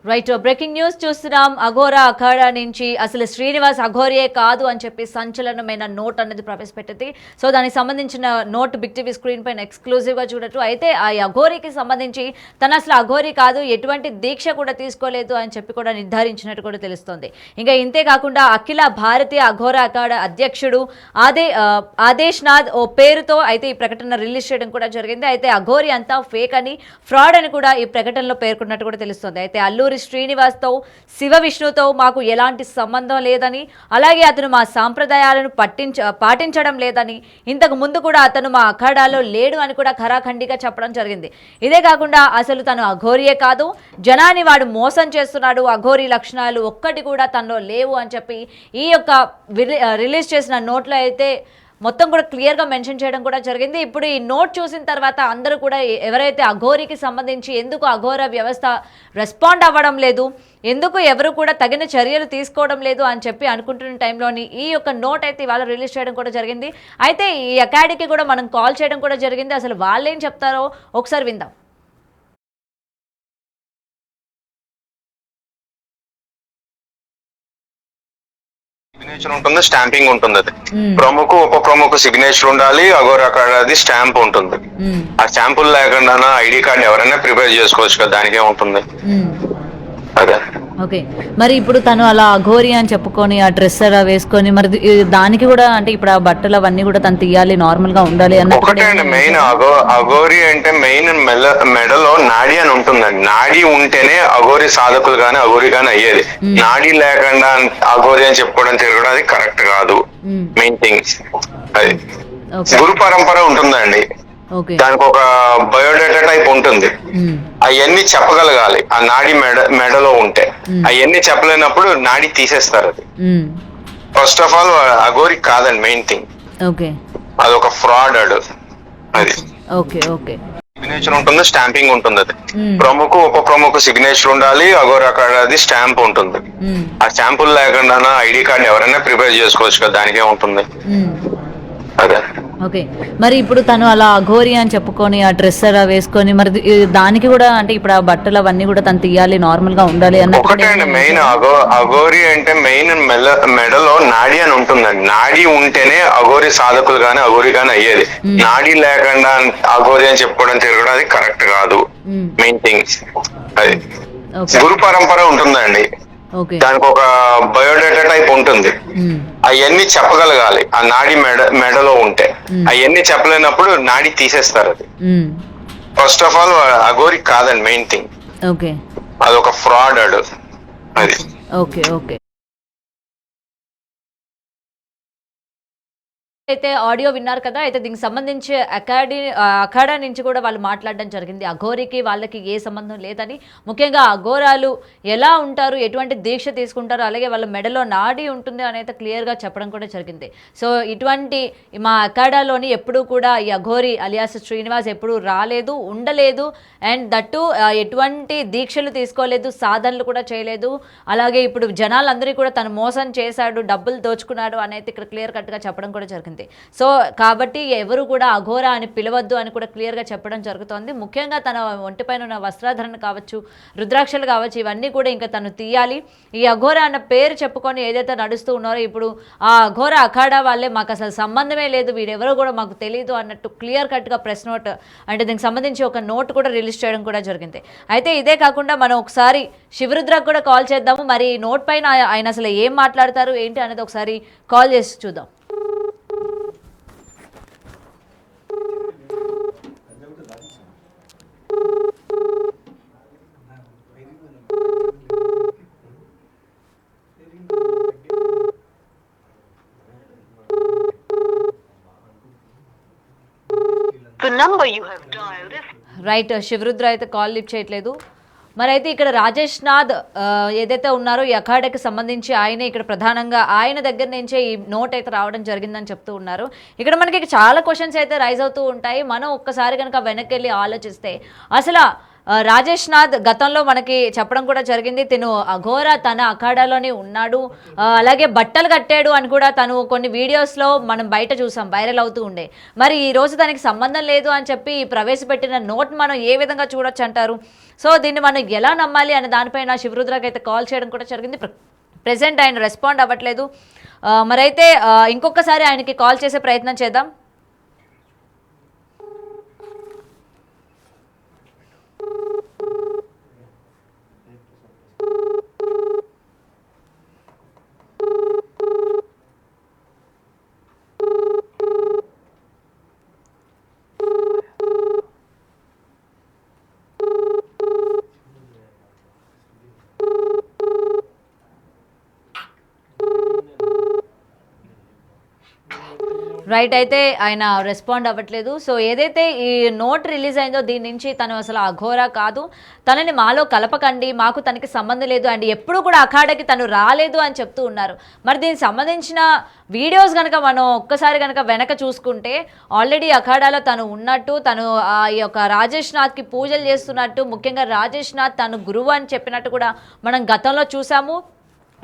Right breaking news చూస్తున్నాం. అఘోరా అఖాడా నుంచి అసలు శ్రీనివాస్ అఘోరియే కాదు అని చెప్పి సంచలనమైన నోట్ అనేది ప్రవేశపెట్టింది. సో దానికి సంబంధించిన నోట్ బిగ్ టీవీ స్క్రీన్ పైన ఎక్స్క్లూజివ్గా చూడొచ్చు. అయితే ఆ అఘోరికి సంబంధించి తను అసలు అఘోరి కాదు, ఎటువంటి దీక్ష కూడా తీసుకోలేదు అని చెప్పి కూడా నిర్ధారించినట్టు కూడా తెలుస్తోంది. ఇంకా ఇంతే కాకుండా అఖిల భారతీయ అఘోరా అఖాడా అధ్యక్షుడు ఆదేశ్ నాథ్ ఓ పేరుతో అయితే ఈ ప్రకటన రిలీజ్ చేయడం కూడా జరిగింది. అయితే అఘోరి అంతా ఫేక్ అని, ఫ్రాడ్ అని కూడా ఈ ప్రకటనలో పేర్కొన్నట్టు కూడా తెలుస్తోంది. అయితే అల్లూరి శ్రీనివాస్తో, శివ విష్ణుతో మాకు ఎలాంటి సంబంధం లేదని, అలాగే అతను మా సాంప్రదాయాలను పాటించడం లేదని, ఇంతకు ముందు కూడా అతను మా అఖాడాలో లేడు అని కూడా ఖరాఖండిగా చెప్పడం జరిగింది. ఇదే కాకుండా అసలు తను అఘోరియే కాదు, జనాన్ని వాడు మోసం చేస్తున్నాడు, అఘోరి లక్షణాలు ఒక్కటి కూడా తనలో లేవు అని చెప్పి ఈ యొక్క రిలీజ్ చేసిన నోట్లో అయితే మొత్తం కూడా క్లియర్గా మెన్షన్ చేయడం కూడా జరిగింది. ఇప్పుడు ఈ నోట్ చూసిన తర్వాత అందరూ కూడా ఎవరైతే అఘోరికి సంబంధించి ఎందుకు అఘోర వ్యవస్థ రెస్పాండ్ అవ్వడం లేదు, ఎందుకు ఎవరు కూడా తగిన చర్యలు తీసుకోవడం లేదు అని చెప్పి అనుకుంటున్న టైంలోని ఈ యొక్క నోట్ అయితే ఇవాళ రిలీజ్ చేయడం కూడా జరిగింది. అయితే ఈ అకాడమీకి కూడా మనం కాల్ చేయడం కూడా జరిగింది. అసలు వాళ్ళేం చెప్తారో ఒకసారి విందాం. సిగ్నేచర్ ఉంటుంది, స్టాంపింగ్ ఉంటుంది. అది ప్రముఖ ఉప ప్రముఖ సిగ్నేచర్ ఉండాలి. అఘోరా కార్డ్ అది స్టాంప్ ఉంటుంది. ఆ స్టాంపులు లేకుండా ఐడి కార్డ్ ఎవరైనా ప్రిపేర్ చేసుకోవచ్చు కదా, దానికే ఉంటుంది. అదే ఓకే, మరి ఇప్పుడు తను అలా అఘోరి అని చెప్పుకొని ఆ డ్రెస్ అలా వేసుకొని మరి దానికి కూడా అంటే ఇప్పుడు ఆ బట్టలు అవన్నీ కూడా తను తీయాలి, నార్మల్ గా ఉండాలి అన్న ఒకటే అండి. మెయిన్ అఘోరి అంటే మెయిన్ మెడలో నాడి అని ఉంటుందండి. నాడి ఉంటేనే అఘోరి సాధకులు గాని అఘోరి గాని అయ్యేది. నాడి లేకుండా అఘోరి అని చెప్పుకోవడం తిరగడం అది కరెక్ట్ కాదు. మెయిన్ థింగ్స్ అది గురు పరంపర ఉంటుందండి. దానికి ఒక బయోడేటా టైప్ ఉంటుంది. అవన్నీ చెప్పగలగాలి. ఆ నాడి మెడలో ఉంటే అవన్నీ చెప్పలేనప్పుడు నాడి తీసేస్తారు. అది ఫస్ట్ ఆఫ్ ఆల్ అఘోరి కాదండి మెయిన్ థింగ్. అదొక ఫ్రాడ్. అది సిగ్నేచర్ ఉంటుంది, స్టాంపింగ్ ఉంటుంది. అది ప్రముఖ ఉప ప్రముఖ సిగ్నేచర్ ఉండాలి. అఘోరా కార్డ్ అది స్టాంప్ ఉంటుంది. ఆ స్టాంపులు లేకుండా ఐడి కార్డ్ ఎవరైనా ప్రిపేర్ చేసుకోవచ్చు కదా, దానికే ఉంటుంది. అదే ఓకే, మరి ఇప్పుడు తను అలా అఘోరి అని చెప్పుకొని ఆ డ్రెస్ అలా వేసుకొని మరి దానికి కూడా అంటే ఇప్పుడు ఆ బట్టలు అవన్నీ కూడా తను తీయాలి, నార్మల్ గా ఉండాలి అన్న ఒకటే అండి. మెయిన్ అఘోరి అంటే మెయిన్ మెడలో నాడి అని ఉంటుందండి. నాడి ఉంటేనే అఘోరి సాధకులు గాని అఘోరి గాని అయ్యేది. నాడి లేకుండా అఘోరి అని చెప్పుకోవడం తిరగడం అది కరెక్ట్ కాదు. మెయిన్ థింగ్స్ అది గురు పరంపర ఉంటుందండి. దానికి ఒక బయోడేటా టైప్ ఉంటుంది. అవన్నీ చెప్పగలగాలి. ఆ నాడి మెడలో ఉంటే అవన్నీ చెప్పలేనప్పుడు నాడి తీసేస్తారు. అది ఫస్ట్ ఆఫ్ ఆల్ అఘోరి కాదండి మెయిన్ థింగ్. అదొక ఫ్రాడ్. అది అయితే ఆడియో విన్నారు కదా. అయితే దీనికి సంబంధించి అఖాడా నుంచి కూడా వాళ్ళు మాట్లాడడం జరిగింది. అఘోరికి వాళ్ళకి ఏ సంబంధం లేదని, ముఖ్యంగా అఘోరాలు ఎలా ఉంటారు, ఎటువంటి దీక్ష తీసుకుంటారు, అలాగే వాళ్ళ మెడలో నాడి ఉంటుంది అనేది క్లియర్గా చెప్పడం కూడా జరిగింది. సో ఇటువంటి మా అఖాడాలోని ఎప్పుడూ కూడా ఈ అఘోరి అలియాస్ శ్రీనివాస్ ఎప్పుడూ రాలేదు, ఉండలేదు. అండ్ దట్టు ఎటువంటి దీక్షలు తీసుకోలేదు, సాధనలు కూడా చేయలేదు. అలాగే ఇప్పుడు జనాలందరికీ కూడా తను మోసం చేశాడు, డబ్బులు దోచుకున్నాడు అనేది ఇక్కడ క్లియర్ కట్గా చెప్పడం కూడా జరిగింది. సో కాబట్టి ఎవరు కూడా అఘోరా అని పిలవద్దు అని కూడా క్లియర్గా చెప్పడం జరుగుతోంది. ముఖ్యంగా తన ఒంటిపైన ఉన్న వస్త్రాధరణ కావచ్చు, రుద్రాక్షలు కావచ్చు, ఇవన్నీ కూడా ఇంకా తను తీయాలి. ఈ అఘోరా అన్న పేరు చెప్పుకొని ఏదైతే నడుస్తూ ఉన్నారో ఇప్పుడు ఆ అఘోరా అఖాడా వాళ్ళే మాకు అసలు సంబంధమే లేదు, వీడెవరో కూడా మాకు తెలియదు అన్నట్టు క్లియర్ కట్గా ప్రెస్ నోట్ అంటే దీనికి సంబంధించి ఒక నోట్ కూడా రిలీజ్ చేయడం కూడా జరిగింది. అయితే ఇదే కాకుండా మనం ఒకసారి శివరుద్రకు కూడా కాల్ చేద్దాము. మరి ఈ నోట్ పైన ఆయన అసలు ఏం మాట్లాడతారు ఏంటి అనేది ఒకసారి కాల్ చేసి చూద్దాం. రైట్, శివరుద్ర అయితే కాల్ లిఫ్ట్ చేయట్లేదు. మరి అయితే ఇక్కడ రాజేష్ నాథ్ ఏదైతే ఉన్నారో ఈ అఖాడాకి సంబంధించి ఆయనే ఇక్కడ ప్రధానంగా ఆయన దగ్గర నుంచే ఈ నోట్ అయితే రావడం జరిగిందని చెప్తూ ఉన్నారు. ఇక్కడ మనకి చాలా క్వశ్చన్స్ అయితే రైజ్ అవుతూ ఉంటాయి. మనం ఒక్కసారి కనుక వెనక్కి వెళ్ళి ఆలోచిస్తే అసలు రాజేష్ నాథ్ గతంలో మనకి చెప్పడం కూడా జరిగింది, తిను అఘోరా తన అఖాడాలోనే ఉన్నాడు, అలాగే బట్టలు కట్టాడు అని కూడా తను కొన్ని వీడియోస్లో మనం బయట చూసాం, వైరల్ అవుతూ ఉండే. మరి ఈ రోజు దానికి సంబంధం లేదు అని చెప్పి ప్రవేశపెట్టిన నోట్ మనం ఏ విధంగా చూడొచ్చు అంటారు? సో దీన్ని మనం ఎలా నమ్మాలి అనే దానిపైన శివరుద్రకి అయితే కాల్ చేయడం కూడా జరిగింది. ప్రెసెంట్ ఆయన రెస్పాండ్ అవ్వట్లేదు. మరైతే ఇంకొకసారి ఆయనకి కాల్ చేసే ప్రయత్నం చేద్దాం. రైట్, అయితే ఆయన రెస్పాండ్ అవ్వట్లేదు. సో ఏదైతే ఈ నోట్ రిలీజ్ అయిందో దీని నుంచి తను అసలు అఘోరా కాదు, తనని మాలో కలపకండి, మాకు తనకి సంబంధం లేదు అండ్ ఎప్పుడు కూడా అఖాడకి తను రాలేదు అని చెప్తూ ఉన్నారు. మరి దీనికి సంబంధించిన వీడియోస్ కనుక మనం ఒక్కసారి కనుక వెనక చూసుకుంటే ఆల్రెడీ అఖాడాలో తను ఉన్నట్టు, తను ఈ యొక్క రాజేష్ నాథ్కి పూజలు చేస్తున్నట్టు, ముఖ్యంగా రాజేష్ నాథ్ తను గురువు అని చెప్పినట్టు కూడా మనం గతంలో చూసాము.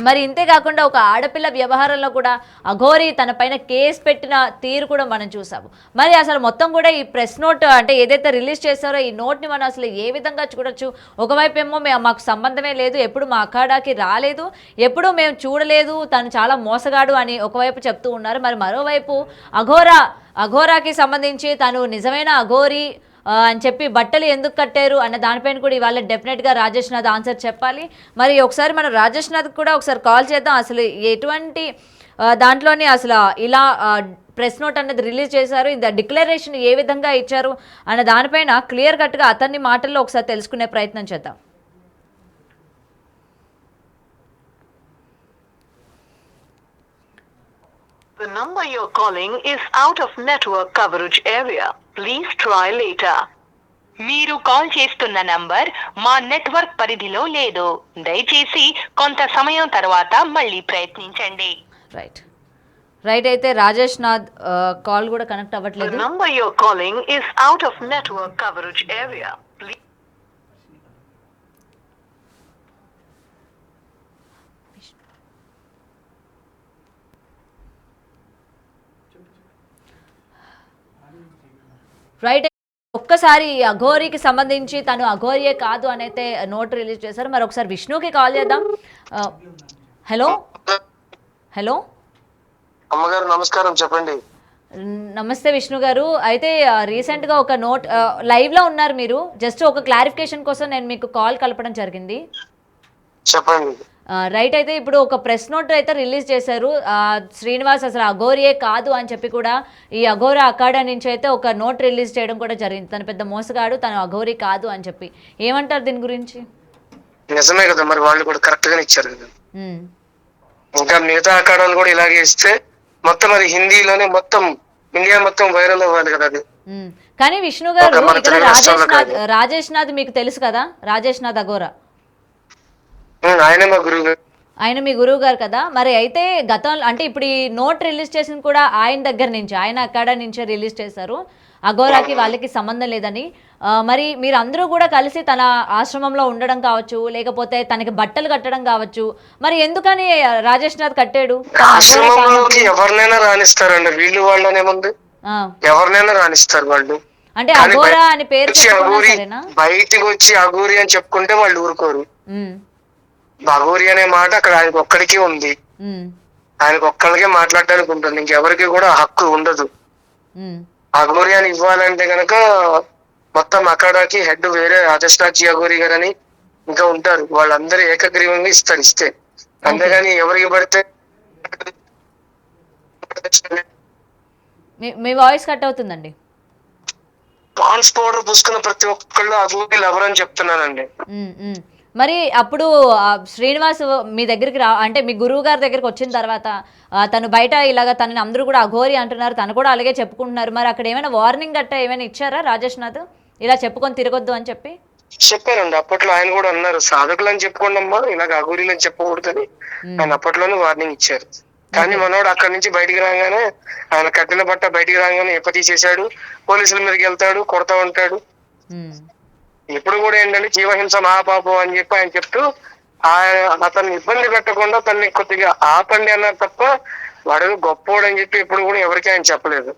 మరి ఇంతే కాకుండా ఒక ఆడపిల్ల వ్యవహారంలో కూడా అఘోరి తన పైన కేసు పెట్టిన తీరు కూడా మనం చూసాము. మరి అసలు మొత్తం కూడా ఈ ప్రెస్ నోట్ అంటే ఏదైతే రిలీజ్ చేస్తారో ఈ నోట్ని మనం అసలు ఏ విధంగా చూడొచ్చు? ఒకవైపు ఏమో మాకు సంబంధమే లేదు, ఎప్పుడు మా అఖాడాకి రాలేదు, ఎప్పుడు మేము చూడలేదు, తను చాలా మోసగాడు అని ఒకవైపు చెప్తూ ఉన్నారు. మరి మరోవైపు అఘోరాకి సంబంధించి తను నిజమైన అఘోరి అని చెప్పి బట్టలు ఎందుకు కట్టారు అన్న దానిపైన కూడా ఇవాళ డెఫినెట్గా రాజేష్ నాథ్ ఆన్సర్ చెప్పాలి. మరి ఒకసారి మనం రాజేష్ నాథ్ కూడా ఒకసారి కాల్ చేద్దాం. అసలు ఎటువంటి దాంట్లోని అసలు ఇలా ప్రెస్ నోట్ అనేది రిలీజ్ చేశారు, ఇది డిక్లరేషన్ ఏ విధంగా ఇచ్చారు అన్న దానిపైన క్లియర్ కట్గా అతన్ని మాటల్లో ఒకసారి తెలుసుకునే ప్రయత్నం చేద్దాం. The number you're calling is out of network coverage area. Please try later. మీరు కాల్ చేస్తున్న నంబర్ మా నెట్వర్క్ పరిధిలో లేదు, దయచేసి కొంత సమయం తర్వాత మళ్ళీ ప్రయత్నించండి. రైట్ అయితే రాజేష్ నాథ్ కాల్ కూడా కనెక్ట్ అవ్వట్లేదు. The number you're calling is out of network coverage area. Please right, ఒక్కసారి అఘోరికి సంబంధించి తను అఘోరియే కాదు అనైతే నోట్ రిలీజ్ చేశారు. మరి ఒకసారి విష్ణుకి కాల్ చేద్దాం. హలో హలో అమ్మగారు నమస్కారం, చెప్పండి. నమస్తే విష్ణు గారు. అయితే రీసెంట్గా ఒక నోట్ లైవ్లో ఉన్నారు మీరు, జస్ట్ ఒక క్లారిఫికేషన్ కోసం నేను మీకు కాల్ కలపడం జరిగింది. చెప్పండి. రైట్, అయితే ఇప్పుడు ఒక ప్రెస్ నోట్ అయితే రిలీజ్ చేశారు. శ్రీనివాస్ అసలు అఘోరియే కాదు అని చెప్పి కూడా ఈ అఘోరా అఖాడా నుంచి అయితే ఒక నోట్ రిలీజ్ చేయడం కూడా జరిగింది. తను పెద్ద మోసగాడు, తను అఘోరి కాదు అని చెప్పి. ఏమంటారు దీని గురించి? నిజమే కదా, మరి వాళ్ళు కూడా కరెక్ట్ గానే ఇచ్చారు కదా. ఇంకా మిగతా అఖాడాలు కూడా ఇలాగే ఇస్తే మొత్తం అది హిందీలోనే మొత్తం ఇండియా మొత్తం వైరల్ అవ్వాలి కదా అది. కానీ విష్ణు గారు ఇక్కడ రాజేష్ నాథ్ మీకు తెలుసు కదా, రాజేష్ నాథ్ అఘోరా ఆయన మీ గురువు గారు కదా. మరి అయితే గతంలో అంటే ఇప్పుడు ఈ నోట్ రిలీజ్ చేసింది కూడా ఆయన దగ్గర నుంచి, ఆయన అఖాడా నుంచే రిలీజ్ చేశారు, అఘోరాకి వాళ్ళకి సంబంధం లేదని. మరి మీరు అందరూ కూడా కలిసి తన ఆశ్రమంలో ఉండడం కావచ్చు, లేకపోతే తనకి బట్టలు కట్టడం కావచ్చు, మరి ఎందుకని రాజేష్ నాథ్ కట్టాడు? ఎవరినైనా రాణిస్తారండి వీళ్ళు, వాళ్ళనేముంది, ఎవరినైనా రాణిస్తారు వాళ్ళు. అంటే అఘోరా అని పేరు బయటికి వచ్చి అఘోరి అని చెప్పుకుంటే వాళ్ళు ఊరుకోరు. అఘోరి అనే మాట అక్కడ ఆయనకు ఒక్కడికి ఉంది, ఆయనకు ఒక్కడికే మాట్లాడడానికి ఉంటుంది, ఇంకెవరికి కూడా హక్కు ఉండదు. అఘోరి అని ఇవ్వాలంటే గనక మొత్తం అఖాడాకి హెడ్ వేరే రాజేష్నాథ్ జీ అఘోరి గారు అని ఇంకా ఉంటారు, వాళ్ళందరూ ఏకగ్రీవంగా ఇస్తారు. ఇస్తే అంతేగాని ఎవరికి పడితే. మీ వాయిస్ కట్ అవుతుందండి. పాన్స్ పౌడర్ పూసుకున్న ప్రతి ఒక్కళ్ళు అఘోరి లవర్ అని చెప్తున్నానండి. మరి అప్పుడు శ్రీనివాస్ మీ దగ్గరికి అంటే మీ గురువు గారి దగ్గరికి వచ్చిన తర్వాత తను బయట ఇలాగ తనని అందరూ కూడా అఘోరి అంటున్నారు, తను కూడా అలాగే చెప్పుకుంటున్నారు. మరి అక్కడ ఏమైనా వార్నింగ్ గట్టా ఏమైనా ఇచ్చారా రాజేష్ నాథ్, ఇలా చెప్పుకొని తిరగొద్దు అని చెప్పి? చెప్పారండి, అప్పట్లో ఆయన కూడా అన్నారు, సాధకులు అని చెప్పుకోండి అమ్మా, ఇలాగ అఘోరీలు అని చెప్పకూడదని ఆయన అప్పట్లోనే వార్నింగ్ ఇచ్చారు. కానీ మనోడు అక్కడి నుంచి బయటికి రాగానే, ఆయన కట్టిన బట్ట బయటికి రాగానే ఎప్ప తీసేశాడు, పోలీసుల మీదకి వెళ్తాడు, కొడతా ఉంటాడు. ఇప్పుడు కూడా ఏంటంటే జీవహింస మహాపాపం అని చెప్పి ఆయన చెప్తూ అతన్ని ఇబ్బంది పెట్టకుండా తనని కొద్దిగా ఆపండి అన్నారు తప్ప వాడు గొప్పోడు అని చెప్పి ఎప్పుడు కూడా ఎవరికి ఆయన చెప్పలేదు.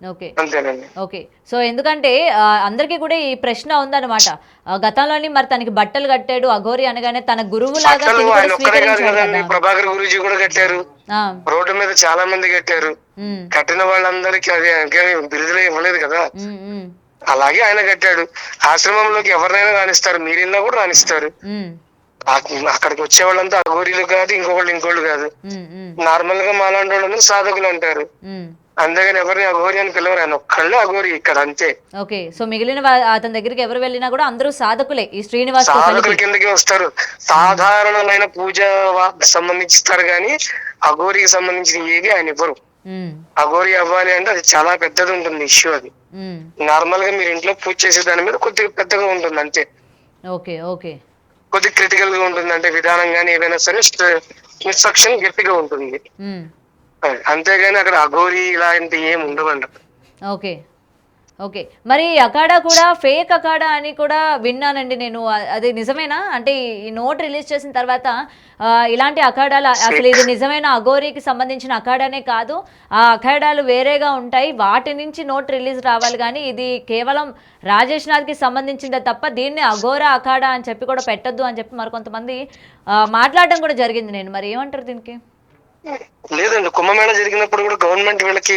ఓకే అంతేనండి. ఓకే. సో ఎందుకంటే అందరికీ కూడా ఈ ప్రశ్న ఉందన్నమాట. గతంలోని మరి తనకి బట్టలు కట్టాడు అఘోరి అనగానే తన గురువులాగా ఆయన ఒక్కడే కాదు కదండి, ప్రభాకర్ గురూజీ కూడా కట్టారు, రోడ్డు మీద చాలా మంది కట్టారు. కట్టిన వాళ్ళందరికీ అదే బిరుదులే ఇవ్వలేదు కదా, అలాగే ఆయన కట్టాడు. ఆశ్రమంలోకి ఎవరినైనా రాణిస్తారు, మీరిన్నా కూడా రాణిస్తారు. అక్కడికి వచ్చే వాళ్ళంతా అఘోరీలు కాదు, ఇంకోళ్ళు కాదు. నార్మల్ గా మాలాంటి వాళ్ళందరూ సాధకులు అంటారు, అంతేగాని ఎవరిని అఘోరి అని పిలవరు. ఆయన ఒక్కళ్ళే అఘోరి ఇక్కడ, అంతే. ఓకే. సో మిగిలిన అతని దగ్గరికి ఎవరు వెళ్ళినా కూడా అందరూ సాధకులే, ఈ శ్రీనివాస్ సాధకుల కిందకి వస్తారు. సాధారణమైన పూజ సంబంధించిస్తారు గాని అఘోరికి సంబంధించిన ఏవి ఆయన ఇవ్వరు. అఘోరి అవ్వాలి అంటే అది చాలా పెద్దది ఉంటుంది ఇష్యూ. అది నార్మల్ గా మీరు ఇంట్లో పూజ చేసే దాని మీద కొద్దిగా పెద్దగా ఉంటుంది అంతే. Okay okay. కొద్దిగా క్రిటికల్ గా ఉంటుంది, అంటే విధానం గానీ ఏదైనా సరే ఇన్స్ట్రక్షన్ గట్టిగా ఉంటుంది, అంతేగాని అక్కడ అఘోరి ఇలాంటి ఏం ఉండవండి. Okay okay. మరి అఖాడా కూడా ఫేక్ అఖాడా అని కూడా విన్నానండి నేను, అది నిజమేనా? అంటే ఈ నోట్ రిలీజ్ చేసిన తర్వాత ఇలాంటి అఖాడాలు అసలు ఇది నిజమైన అఘోరికి సంబంధించిన అఖాడానే కాదు, ఆ అఖాడాలు వేరేగా ఉంటాయి, వాటి నుంచి నోట్ రిలీజ్ రావాలి, కానీ ఇది కేవలం రాజేష్ నాథ్కి సంబంధించిందే తప్ప దీన్ని అఘోరా అఖాడా అని చెప్పి కూడా పెట్టద్దు అని చెప్పి మరికొంతమంది మాట్లాడడం కూడా జరిగింది. నేను మరి ఏమంటారు దీనికి? లేదండి, కుంభమేళ జరిగినప్పుడు కూడా గవర్నమెంట్ వీళ్ళకి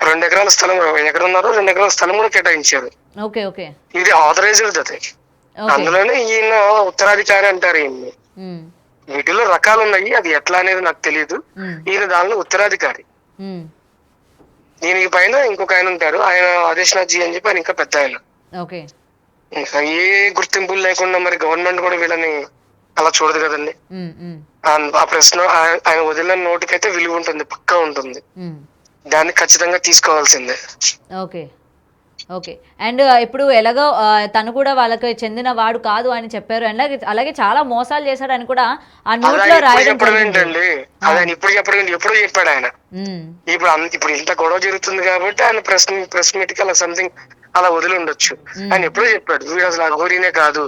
2 ఎకరాల స్థలం, 1 ఎకరన్నర 2 ఎకరాల స్థలం కూడా కేటాయించారు. Okay okay. ఇది ఆథరైజ్డ్ అది, అందులోనే ఈయన ఉత్తరాధికారి అంటారు ఈయన్ని. వీటిలో రకాలు ఉన్నాయి, అది ఎట్లా అనేది నాకు తెలియదు. ఈయన దానిలో ఉత్తరాధికారి. దీనికి పైన ఇంకొక ఆయన ఉంటారు, ఆయన ఆదేశ్నాథ్ జీ అని చెప్పి ఆయన ఇంకా పెద్ద ఆయన. ఏ గుర్తింపులు లేకుండా మరి గవర్నమెంట్ కూడా వీళ్ళని అలా చూడదు కదండి. ఆ ప్రశ్న ఆయన వదిలిన నోటికైతే విలువ ఉంటుంది, పక్కా ఉంటుంది, దాన్ని ఖచ్చితంగా తీసుకోవాల్సిందే. Okay okay. అండ్ ఇప్పుడు ఎలాగో తను కూడా వాళ్ళకి చెందిన వాడు కాదు అని చెప్పారు, అలాగే చాలా మోసాలు చేశాడని కూడా ఆ నోట్ లో రాయడం ఏంటండి. అదే ఇప్పుడు ఎప్పుడు చెప్పాడు ఆయన. ఇప్పుడు ఇంత గొడవ జరుగుతుంది కాబట్టి ఆయన ప్రెస్ మీట్ కి అలా సంథింగ్ అలా వదిలి ఉండొచ్చు. ఆయన ఎప్పుడో చెప్పాడు వీడు అసలు అఘోరీనే కాదు,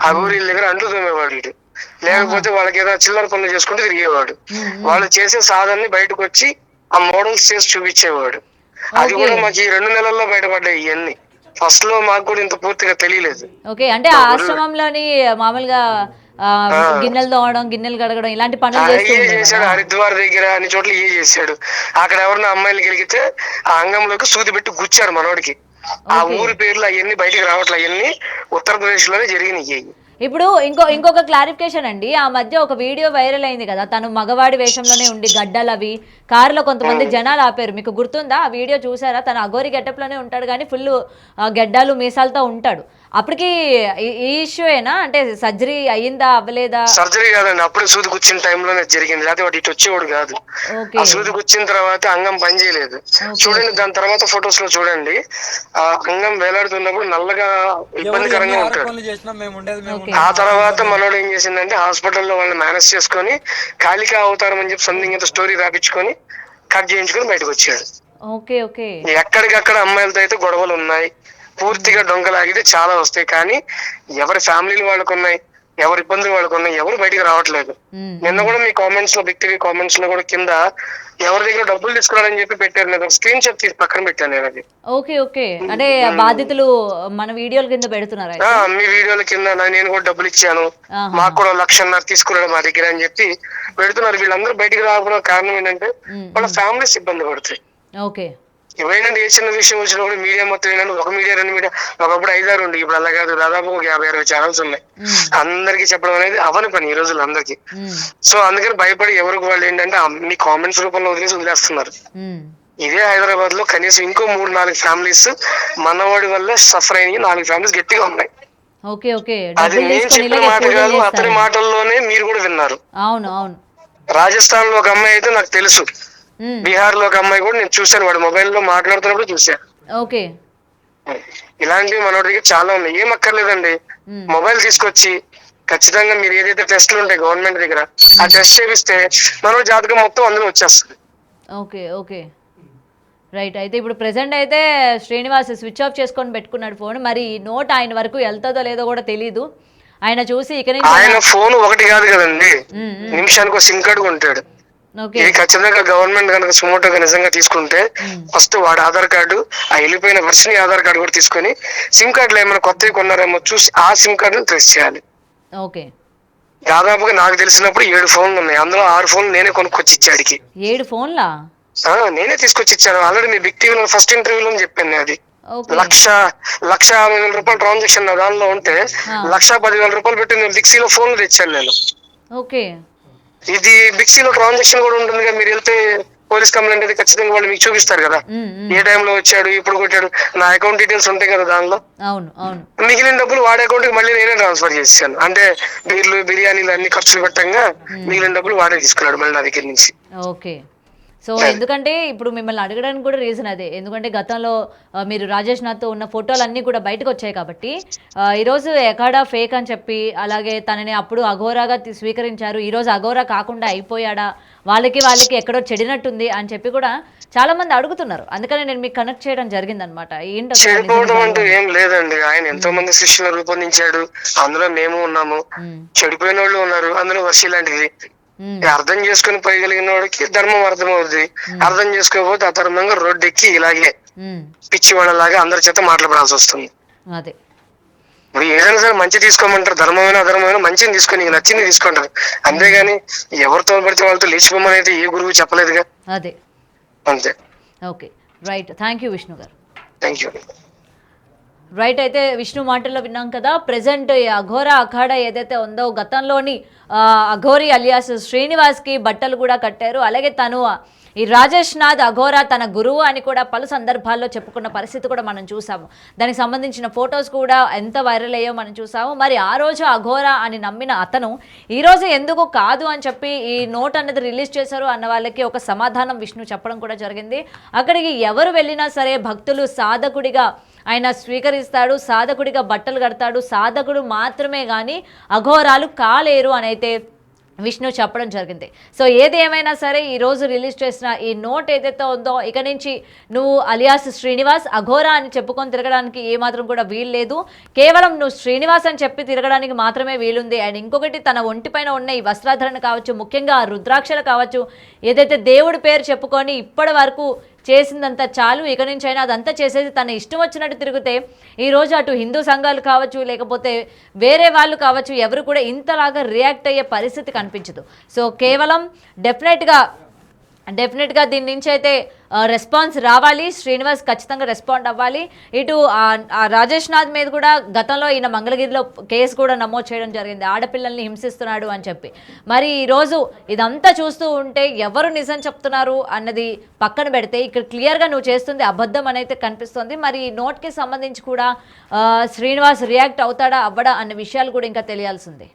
అఘోరీల దగ్గర అంటూ తోమేవాడు, లేకపోతే వాళ్ళకి ఏదైనా చిల్లర పనులు చేసుకుంటూ తిరిగేవాడు. వాళ్ళు చేసే సాధనని బయటకు వచ్చి ఆ మోడల్స్ చేసి చూపించేవాడు. అది కూడా మాకు ఈ 2 నెలల్లో బయటపడ్డాయి ఇవన్నీ. ఫస్ట్ లో మాకు కూడా ఇంత పూర్తిగా తెలియలేదు. ఓకే. అంటే ఆశ్రమంలోని మామూలుగా గిన్నెలు తోమడం, గిన్నెలు కడగడం ఇలాంటి పనులు చేశాడు. హరిద్వార్ దగ్గర అన్ని చోట్ల ఏ చేశాడు. అక్కడ ఎవరిన అమ్మాయిలు గెలిగితే ఆ అంగంలోకి సూది పెట్టి గుచ్చారు మనోడికి. ఆ ఊరి పేర్లు అవన్నీ బయటికి రావట్లే, అవన్నీ ఉత్తరప్రదేశ్ లోనే జరిగినాయి. ఇప్పుడు ఇంకొక క్లారిఫికేషన్ అండి, ఆ మధ్య ఒక వీడియో వైరల్ అయింది కదా, తను మగవాడి వేషంలోనే ఉండి గడ్డలు అవి కారులో కొంతమంది జనాలు ఆపారు, మీకు గుర్తుందా? ఆ వీడియో చూసారా? తను అఘోరి గెటప్ లోనే ఉంటాడు కానీ ఫుల్ గడ్డాలు మీసాలతో ఉంటాడు. అప్పటికి ఈ ఇష్యూ ఏనా, అంటే సర్జరీ అయ్యిందా అవ్వలేదా? సర్జరీ కాదండి, అప్పుడు సూది కూర్చున్న టైంలోనే జరిగింది, లేకపోతే వాడు ఇటు వచ్చేవాడు కాదు. ఆ సూది కూర్చిన తర్వాత అంగం పని చేయలేదు. చూడండి దాని తర్వాత ఫొటోస్ లో చూడండి, ఆ అంగం వేలాడుతున్నప్పుడు నల్లగా ఇబ్బందికరంగా ఉంటాడు. ఆ తర్వాత మనోడు ఏం చేసిందంటే హాస్పిటల్లో వాళ్ళని మేనేజ్ చేసుకొని కాళికా అవతారం అని చెప్పి సంథింగ్ ఏదో స్టోరీ రాపించుకొని కట్ చేయించుకొని బయటకు వచ్చాడు. ఎక్కడికక్కడ అమ్మాయిలతో అయితే గొడవలు ఉన్నాయి, పూర్తిగా డొంకలాగితే చాలా వస్తాయి, కానీ ఎవరి ఫ్యామిలీలు వాళ్ళకు ఉన్నాయి, ఎవరి ఇబ్బందులు వాళ్ళకు ఉన్నాయి, ఎవరు బయటికి రావట్లేదు. నిన్న కూడా మీ కామెంట్స్ లో బిగ్ టీవీ కామెంట్స్ లో కూడా కింద ఎవరి దగ్గర డబ్బులు తీసుకున్నారని చెప్పి పెట్టారు, నేను స్క్రీన్ షాట్ తీసి పక్కన పెట్టాను నేను. అది ఓకే ఓకే. అంటే బాధితులు మన వీడియోల కింద పెడుతున్నారు, మీ వీడియోల కింద నేను కూడా డబ్బులు ఇచ్చాను, మాకు కూడా 1.5 లక్షలు తీసుకున్నాడు మా దగ్గర అని చెప్పి పెడుతున్నారు. వీళ్ళందరూ బయటికి రావడం కారణం ఏంటంటే వాళ్ళ ఫ్యామిలీస్ ఇబ్బంది పడుతాయి. ఓకే. ఏమైనా ఏ చిన్న విషయం వచ్చినప్పుడు మీడియా మొత్తం ఏంటంటే ఒక మీడియా 2 మీడియా, ఒకప్పుడు 5-6 ఉండి, ఇప్పుడు అలా కాదు, దాదాపు 50-60 ఛానల్స్ ఉన్నాయి. అందరికి చెప్పడం అనేది అవని పని ఈ రోజుల్లో అందరికి. సో అందుకని భయపడి ఎవరికి వాళ్ళు ఏంటంటే మీ కామెంట్స్ రూపంలో వదిలేస్తున్నారు. ఇదే హైదరాబాద్ లో కనీసం ఇంకో 3-4 ఫ్యామిలీస్ మనవాడి వల్ల సఫర్ అయిన 4 ఫ్యామిలీస్ గట్టిగా ఉన్నాయి. అది నేను చెప్పిన మాట కాదు, అతని మాటల్లోనే మీరు కూడా విన్నారు. రాజస్థాన్ లో ఒక అమ్మాయి అయితే నాకు తెలుసు, బీహార్ లో ఒక అమ్మాయి కూడా నేను చూశాను, వాడు మొబైల్ లో మాట్లాడుతున్నప్పుడు చూశాను. ఇలాంటివి మనోడి దగ్గర చాలా ఉన్నాయి, ఏం అక్కర్లేదండి. మొబైల్ తీసుకొచ్చి ఖచ్చితంగా మీరు ఏదైతే టెస్ట్లు ఉంటాయి గవర్నమెంట్ దగ్గర ఆ టెస్ట్ చేపిస్తే మనోడి జాతకం మొత్తం అందులో వచ్చేస్తుంది. రైట్. అయితే ఇప్పుడు ప్రెజెంట్ అయితే శ్రీనివాస్ స్విచ్ ఆఫ్ చేసుకొని పెట్టుకున్నాడు ఫోన్. మరి ఈ నోట్ ఆయన వరకు వెళ్తుందో లేదో కూడా తెలీదు. ఆయన చూసి ఇక నుంచి ఆయన ఫోన్ ఒకటి కాదు కదండి, నిమిషానికి ఒక సిమ్ కార్డు కొంటాడు. ఓకే. ఇది ఖచ్చితంగా గవర్నమెంట్ కనుక సుమోటోగా నిజంగా తీసుకుంటే ఫస్ట్ వాడు ఆధార్ కార్డు, ఆ వెళ్ళిపోయిన వర్షన్ ఆధార్ కార్డు కూడా తీసుకొని సిమ్ కార్డులు ఏమైనా కొత్తవి కొన్నారేమో చూసి ఆ సిమ్ కార్డుని ట్రేస్ చేయాలి. ఓకే. దాదాపుగా నాకు తెలిసినప్పుడు 7 ఫోన్లు ఉన్నాయి, అందులో 6 ఫోన్లు నేనే కొనుక్కొచ్చి ఇచ్చాడికి. 7 ఫోన్లా? నేనే తీసుకొచ్చి ఇచ్చాను. ఆల్రెడీ మీ బిగ్ టీవీలో ఫస్ట్ ఇంటర్వ్యూలో చెప్పాను. అది ఓకే. 1,50,000 రూపాయలు ట్రాన్సాక్షన్ నా దానిలో ఉంటే 1,10,000 రూపాయలు పెట్టి నేను బిక్సీలో ఫోన్లు తెచ్చాను నేను. ఓకే. ఇది బిక్సీలో ట్రాన్సాక్షన్ కూడా ఉంటుంది కదా, మీరు వెళ్తే పోలీస్ కంప్లైంట్ అయితే ఖచ్చితంగా వాళ్ళు మీకు చూపిస్తారు కదా, ఏ టైంలో వచ్చాడు, ఇప్పుడు కొట్టాడు, నా అకౌంట్ డీటెయిల్స్ ఉంటాయి కదా దానిలో. అవును అవును. మిగిలిన డబ్బులు వాడే అకౌంట్ కి మళ్ళీ నేనే ట్రాన్స్ఫర్ చేశాను. అంటే బీర్లు బిర్యానీలు అన్ని ఖర్చులు పెట్టంగా మిగిలిన డబ్బులు వాడే తీసుకున్నాడు మళ్ళీ నా దగ్గర నుంచి. ఓకే. సో ఎందుకంటే ఇప్పుడు మిమ్మల్ని అడగడానికి కూడా రీజన్ అదే, ఎందుకంటే గతంలో మీరు రాజేష్ నాథ్తో ఉన్న ఫోటోలన్నీ కూడా బయటకు వచ్చాయి కాబట్టి ఈరోజు ఎకాడా ఫేక్ అని చెప్పి, అలాగే తనని అప్పుడు అఘోరాగా స్వీకరించారు, ఈరోజు అఘోరా కాకుండా అయిపోయాడా, వాళ్ళకి ఎక్కడో చెడినట్టుంది అని చెప్పి కూడా చాలా మంది అడుగుతున్నారు. అందుకని నేను మీకు కనెక్ట్ చేయడం జరిగింది అనమాట. చెడిపోవడం అంటూ ఏం లేదండి, ఆయన ఎంతో మంది శిష్యులు రూపొందించాడు, అందులో మేము ఉన్నాము, చెడిపోయిన వాళ్ళు ఉన్నారు, అందులో వర్షి లాంటిది. అర్థం చేసుకుని పోయగలిగిన వాడికి ధర్మం అర్థం అవుతుంది, అర్థం చేసుకోకపోతే అధర్మంగా రోడ్డు ఎక్కి ఇలాగే పిచ్చి వాళ్ళలాగా అందరి చేత మాట్లాడాల్సి వస్తుంది. అదే ఇప్పుడు ఏదైనా సరే మంచి తీసుకోమంటారు, ధర్మమైన అధర్మమైన మంచిని తీసుకొని నీకు నచ్చింది తీసుకుంటారు, అంతేగాని ఎవరితో పడితే వాళ్ళతో లేచిపోమని అయితే ఏ గురువు చెప్పలేదుగా. అదే అంతే. Okay. Right. Thank you Vishnu garu. Thank you. Right. అయితే విష్ణు మాటల్లో విన్నాం కదా, ప్రజెంట్ అఘోరా అఖాడా ఏదైతే ఉందో గతంలోని అఘోరి అలియాస్ శ్రీనివాస్కి బట్టలు కూడా కట్టారు. అలాగే తను ఈ రాజేష్ నాథ్ అఘోరా తన గురువు అని కూడా పలు సందర్భాల్లో చెప్పుకున్న పరిస్థితి కూడా మనం చూసాము. దానికి సంబంధించిన ఫొటోస్ కూడా ఎంత వైరల్ అయ్యో మనం చూసాము. మరి ఆ రోజు అఘోరా అని నమ్మిన అతను ఈరోజు ఎందుకు కాదు అని చెప్పి ఈ నోట్ అన్నది రిలీజ్ చేశారు అన్న వాళ్ళకి ఒక సమాధానం విష్ణు చెప్పడం కూడా జరిగింది. అక్కడికి ఎవరు వెళ్ళినా సరే భక్తులు సాధకుడిగా ఆయన స్వీకరిస్తాడు, సాధకుడిగా బట్టలు కడతాడు, సాధకుడు మాత్రమే కానీ అఘోరాలు కాలేరు అని అయితే విష్ణు చెప్పడం జరిగింది. సో ఏది ఏమైనా సరే ఈరోజు రిలీజ్ చేసిన ఈ నోట్ ఏదైతే ఉందో ఇక నుంచి నువ్వు అలియాస్ శ్రీనివాస్ అఘోరా అని చెప్పుకొని తిరగడానికి ఏమాత్రం కూడా వీలు లేదు. కేవలం నువ్వు శ్రీనివాస్ అని చెప్పి తిరగడానికి మాత్రమే వీలుంది. అండ్ ఇంకొకటి, తన ఒంటిపైన ఉన్న ఈ వస్త్రాధరణ కావచ్చు, ముఖ్యంగా రుద్రాక్షలు కావచ్చు, ఏదైతే దేవుడి పేరు చెప్పుకొని ఇప్పటి వరకు చేసిందంతా చాలు, ఇక నుంచి అయినా అదంతా చేసేసి తన ఇష్టం వచ్చినట్టు తిరిగితే ఈరోజు అటు హిందూ సంఘాలు కావచ్చు, లేకపోతే వేరే వాళ్ళు కావచ్చు, ఎవరు కూడా ఇంతలాగా రియాక్ట్ అయ్యే పరిస్థితి కనిపించదు. సో కేవలం డెఫినెట్గా దీని నుంచి అయితే రెస్పాన్స్ రావాలి. శ్రీనివాస్ ఖచ్చితంగా రెస్పాండ్ అవ్వాలి. ఇటు రాజేష్ నాథ్ మీద కూడా గతంలో ఈయన మంగళగిరిలో కేసు కూడా నమోదు చేయడం జరిగింది, ఆడపిల్లల్ని హింసిస్తున్నాడు అని చెప్పి. మరి ఈరోజు ఇదంతా చూస్తూ ఉంటే ఎవరు నిజం చెప్తున్నారు అన్నది పక్కన పెడితే ఇక్కడ క్లియర్గా నువ్వు చేస్తుంది అబద్ధం అనేది కనిపిస్తుంది. మరి ఈ నోట్కి సంబంధించి కూడా శ్రీనివాస్ రియాక్ట్ అవుతాడా అవ్వడా అన్న విషయాలు కూడా ఇంకా తెలియాల్సిందే.